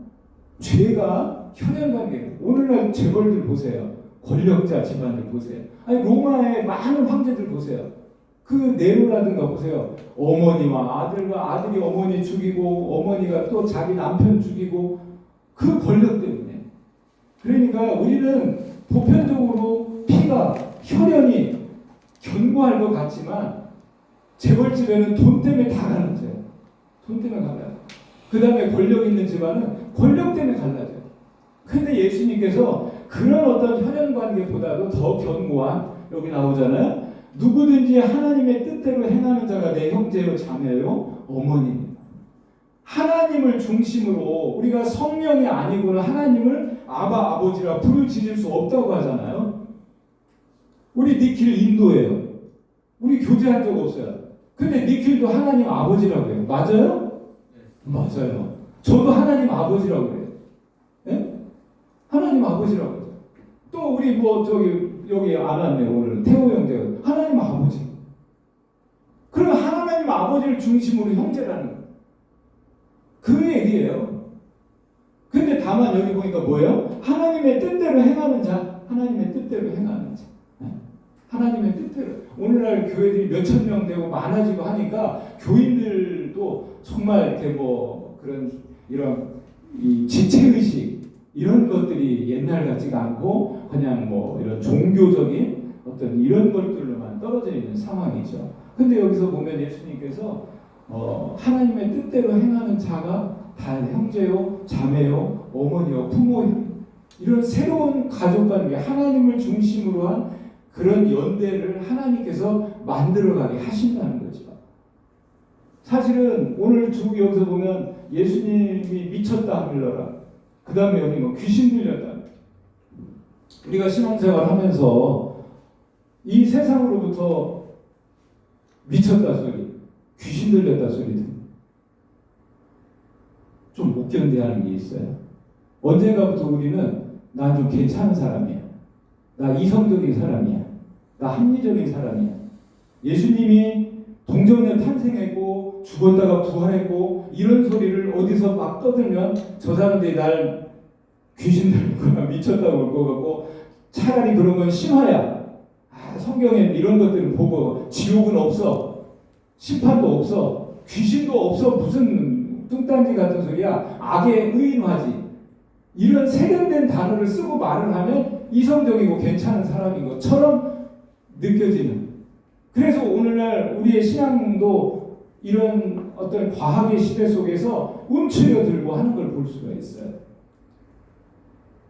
죄가 혈연관계. 오늘날 재벌들 보세요. 권력자 집안들 보세요. 아니 로마의 많은 황제들 보세요. 그 네로라든가 보세요. 어머니와 아들과 아들이 어머니 죽이고 어머니가 또 자기 남편 죽이고 그 권력 때문에. 그러니까 우리는 보편적으로 피가 혈연이 견고할 것 같지만 재벌집에는 돈 때문에 다 갈라져요. 돈 때문에 갈라져요. 그 다음에 권력 있는 집안은 권력 때문에 갈라져요. 근데 예수님께서 그런 어떤 혈연관계보다도 더 견고한, 여기 나오잖아요. 누구든지 하나님의 뜻대로 행하는 자가 내 형제요 자매요 어머니입니다. 하나님을 중심으로 우리가 성령이 아니고는 하나님을 아바 아버지라 부르짖을 수 없다고 하잖아요. 우리 니킬 인도예요. 우리 교제한 적 없어요. 근데 니킬도 하나님 아버지라고 해요. 맞아요? 맞아요. 저도 하나님 아버지라고 그래요. 네? 하나님 아버지라고 해요. 또 우리 뭐 여기 안 왔네 오늘 태호 형제가 하나님 아버지. 그러면 하나님 아버지를 중심으로 형제라는 거예요. 그 얘기예요. 근데 다만 여기 보니까 뭐예요? 하나님의 뜻대로 행하는 자, 하나님의 뜻대로 행하는 자. 하나님의 뜻대로. 오늘날 교회들이 몇천 명 되고 많아지고 하니까 교인들도 정말 이렇게 뭐 그런 이런 이 지체의식 이런 것들이 옛날 같지가 않고 그냥 뭐 이런 종교적인 어떤 이런 것들로만 떨어져 있는 상황이죠. 근데 여기서 보면 예수님께서 하나님의 뜻대로 행하는 자가 다 형제요, 자매요, 어머니요, 부모요. 이런 새로운 가족관계, 하나님을 중심으로 한 그런 연대를 하나님께서 만들어가게 하신다는 거죠. 사실은 오늘 여기서 보면 예수님이 미쳤다 하밀러라. 그 다음에 여기 뭐 귀신 들렸다. 우리가 신앙생활 하면서 이 세상으로부터 미쳤다 소리, 귀신 들렸다 소리 좀 못 견뎌하는 게 있어요. 언젠가부터 우리는 난 좀 괜찮은 사람이야. 나 이성적인 사람이야. 나 합리적인 사람이야. 예수님이 동정녀 탄생했고 죽었다가 부활했고 이런 소리를 어디서 막 떠들면 저 사람들이 날 귀신 들거나 미쳤다고 볼 것 같고 차라리 그런 건 신화야. 성경에 이런 것들을 보고 지옥은 없어. 심판도 없어. 귀신도 없어. 무슨 뚱딴지 같은 소리야. 악의 의인화지. 이런 세련된 단어를 쓰고 말을 하면 이성적이고 괜찮은 사람인 것처럼 느껴지는. 그래서 오늘날 우리의 신앙도 이런 어떤 과학의 시대 속에서 움츠려들고 하는 걸 볼 수가 있어요.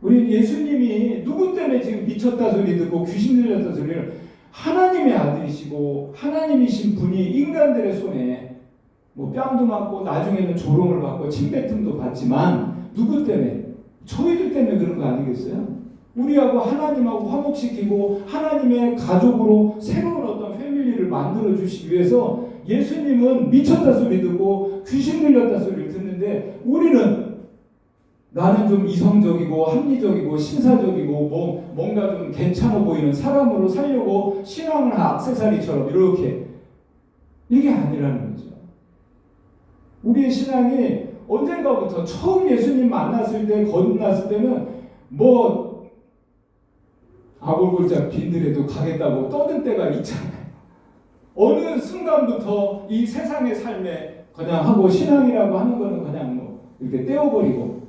우리 예수님이 누구 때문에 지금 미쳤다 소리 듣고 귀신 들렸다 소리를 하나님의 아들이시고 하나님이신 분이 인간들의 손에 뭐 뺨도 맞고 나중에는 조롱을 받고 침뱉음도 받지만 누구 때문에? 저희들 때문에 그런 거 아니겠어요? 우리하고 하나님하고 화목시키고 하나님의 가족으로 새로운 어떤 패밀리를 만들어 주시기 위해서 예수님은 미쳤다 소리 듣고 귀신 들렸다 소리를 듣는데 우리는 나는 좀 이성적이고 합리적이고 신사적이고 뭔가 좀 괜찮아 보이는 사람으로 살려고 신앙을 액세서리처럼 이렇게 이게 아니라는 거죠. 우리의 신앙이 언젠가부터 처음 예수님 만났을 때, 건넜을 때는 뭐 아골골짝 빈들에도 가겠다고 떠든 때가 있잖아요. 어느 순간부터 이 세상의 삶에 그냥 하고 신앙이라고 하는 거는 그냥 뭐 이렇게 떼어버리고,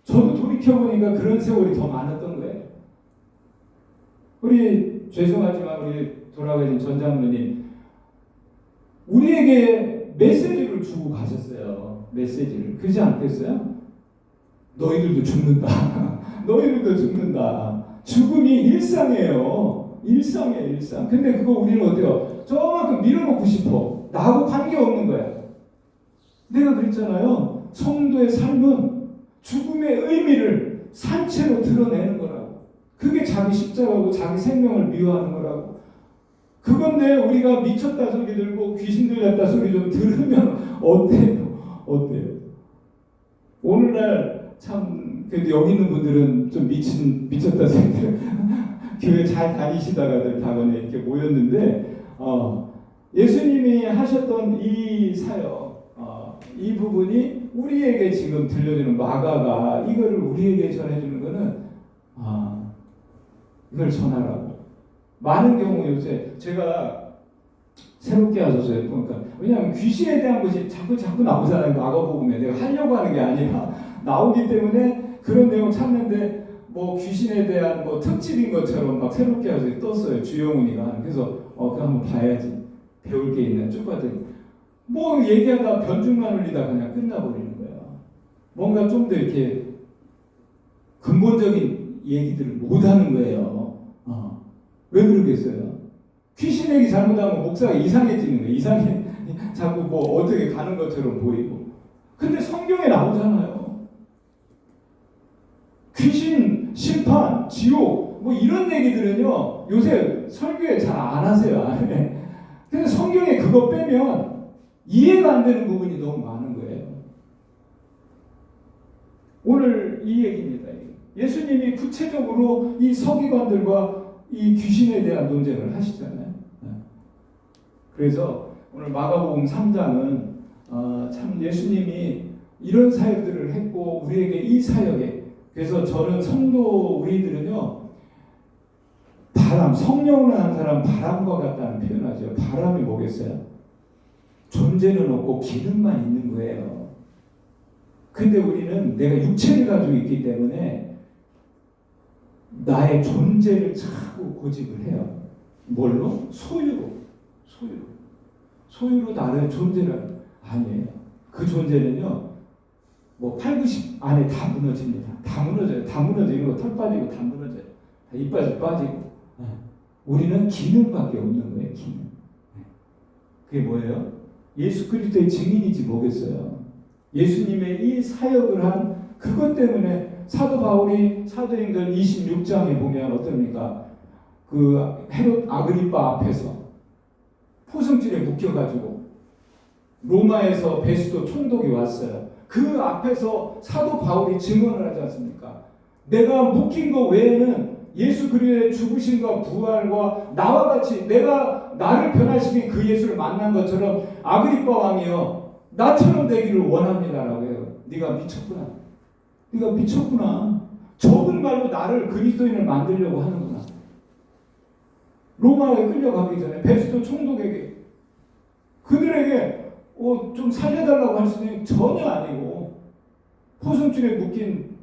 저도 돌이켜보니까 그런 세월이 더 많았던 거예요. 우리 죄송하지만 우리 돌아가신 전 장로님 우리에게 메시지를 주고 가셨어요. 메시지를. 그러지 않겠어요? 너희들도 죽는다. 너희들도 죽는다. 죽음이 일상이에요. 일상이에요, 일상. 근데 그거 우리는 어때요? 저만큼 밀어놓고 싶어. 나하고 관계없는 거야. 내가 그랬잖아요. 성도의 삶은 죽음의 의미를 산채로 드러내는 거라고. 그게 자기 십자가고 자기 생명을 미워하는 거라고. 그건데 우리가 미쳤다 소리 들고 귀신 들렸다 소리 좀 들으면 어때요? 어때요? 오늘날 참 그래도 여기 있는 분들은 좀 미쳤다 소리 들 교회 잘 다니시다가들 다번에 이렇게 모였는데 예수님이 하셨던 이 사역, 이 부분이 우리에게 지금 들려주는 마가가 이거를 우리에게 전해주는 거는 이걸 전하라고. 많은 경우 요새 제가 새롭게 하셔서 보니까, 왜냐하면 귀신에 대한 것이 자꾸 나오잖아요. 마가복음에 내가 하려고 하는 게 아니라 나오기 때문에 그런 내용 찾는데 뭐 귀신에 대한 뭐 특집인 것처럼 막 새롭게 하셔서 떴어요. 주영훈이가. 그래서 그거 한번 봐야지. 배울 게 있나 쭉 봤더니 뭐 얘기하다 변죽만 흘리다 그냥 끝나버리는 거예요. 뭔가 좀 더 이렇게 근본적인 얘기들을 못하는 거예요. 왜 그러겠어요? 귀신 얘기 잘못하면 목사가 이상해지는 거예요. 이상해. 자꾸 뭐 어떻게 가는 것처럼 보이고. 근데 성경에 나오잖아요. 귀신, 심판, 지옥 뭐 이런 얘기들은요. 요새 설교에 잘 안 하세요. 근데 성경에 그거 빼면 이해가 안 되는 부분이 너무 많은 거예요. 오늘 이 얘기입니다. 예수님이 구체적으로 이 서기관들과 이 귀신에 대한 논쟁을 하시잖아요. 그래서 오늘 마가복음 3장은 참 예수님이 이런 사역들을 했고 우리에게 이 사역에, 그래서 저는 성도 우리들은요, 바람, 성령을 한 사람 바람과 같다는 표현하죠. 바람이 뭐겠어요? 존재는 없고 기능만 있는 거예요. 근데 우리는 내가 육체를 가지고 있기 때문에 나의 존재를 자꾸 고집을 해요. 뭘로? 소유로. 소유로 나의 존재를 아니에요. 그 존재는요, 뭐 80 안에 다 무너집니다. 다 무너져요. 다 무너지고 털 빠지고 다 무너져요. 다 이빨 빠지고. 우리는 기능밖에 없는 거예요. 기능. 그게 뭐예요? 예수 그리스도의 증인이지 뭐겠어요. 예수님의 이 사역을 한 그것 때문에 사도 바울이 사도행전 26장에 보면 어떻습니까? 그 헤롯 아그리파 앞에서 포승줄에 묶여가지고 로마에서 베스도 총독이 왔어요. 그 앞에서 사도 바울이 증언을 하지 않습니까? 내가 묶인 것 외에는 예수 그리스도의 죽으심과 부활과 나와 같이 내가 나를 변화시킨 그 예수를 만난 것처럼 아그리파 왕이요 나처럼 되기를 원합니다라고 해요. 네가 미쳤구나. 네가 미쳤구나. 적은 말로 나를 그리스도인을 만들려고 하는구나. 로마에 끌려가기 전에 베스도 총독에게 그들에게 좀 살려달라고 할 수는 전혀 아니고 포승줄에 묶인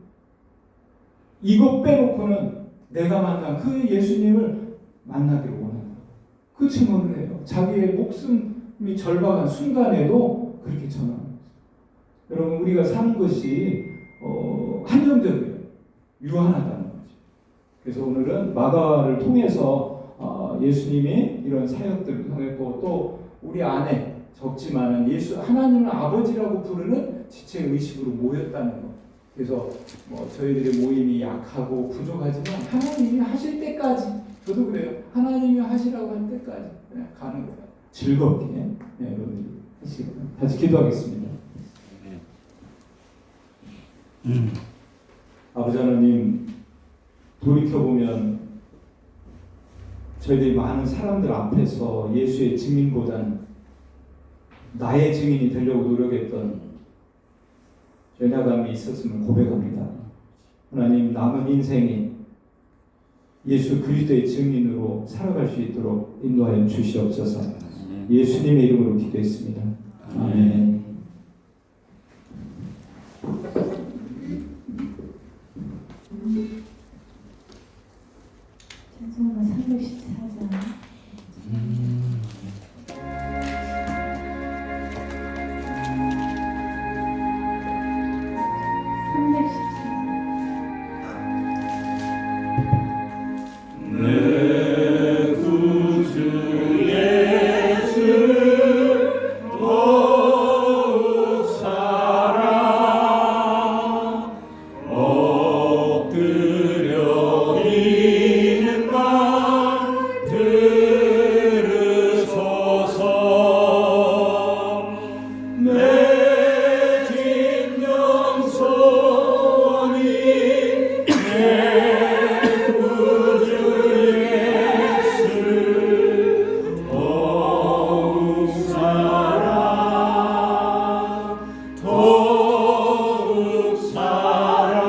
이것 빼놓고는 내가 만난 그 예수님을 만나기를 원한다. 그 증언을 해요. 자기의 목숨이 절박한 순간에도 그렇게 전합니다. 여러분 우리가 사는 것이 한정적이에요. 유한하다는 거죠. 그래서 오늘은 마가를 통해서 예수님이 이런 사역들을 통했고 또 우리 안에 적지만은 예수 하나님을 아버지라고 부르는 지체 의식으로 모였다는 것. 그래서 뭐 저희들의 모임이 약하고 부족하지만 하나님이 하실 때까지, 저도 그래요. 하나님이 하시라고 할 때까지 가는 거예요. 즐겁게 여러분들이 하시고 같이 기도하겠습니다. 아버지 하나님, 돌이켜보면 저희들이 많은 사람들 앞에서 예수의 증인보다는 나의 증인이 되려고 노력했던 연약함이 있었음을 고백합니다. 하나님, 남은 인생이 예수 그리스도의 증인으로 살아갈 수 있도록 인도하여 주시옵소서. 예수님의 이름으로 기도했습니다. 아멘. 찬송가 314장. 내 구주 예수 더욱 사랑 엎드려 있는 말 들으소서. 내 진정 소원이 내 구주 예수 더욱 사랑 더욱 사랑.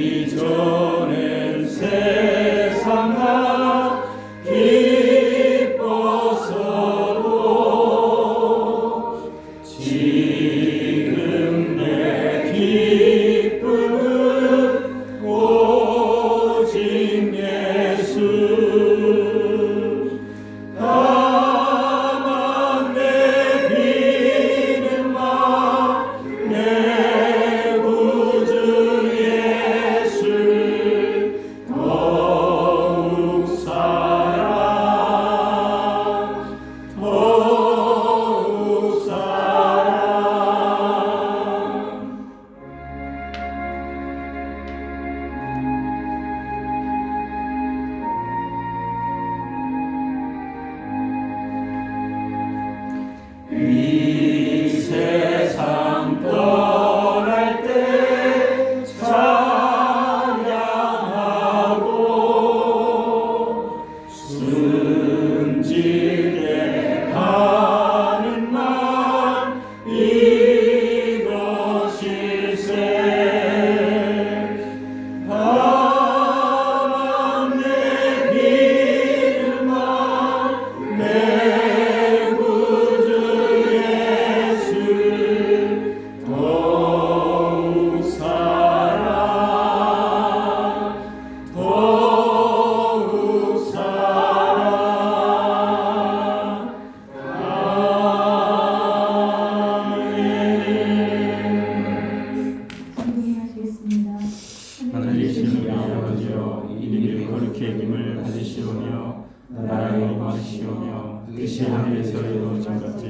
이전엔 세상 다 기뻤어도 지금 내 기쁨은 오직 예수. 다만 내 비는마 내 구주 예수 더욱 사랑 더욱 사랑. 이 세상 떠날 때 찬양하고 순진하게 하는 말 이것일세. 다만 내 믿음아 내 구주 예수 더욱 사랑 더욱 사랑. 아멘. 찬송하시겠습니다. 하늘에 계신 우리 아버지여, 이름이 거룩히 여김을 받으시오며 나라가 임하시오며 뜻이 하늘에서 이루어진 같이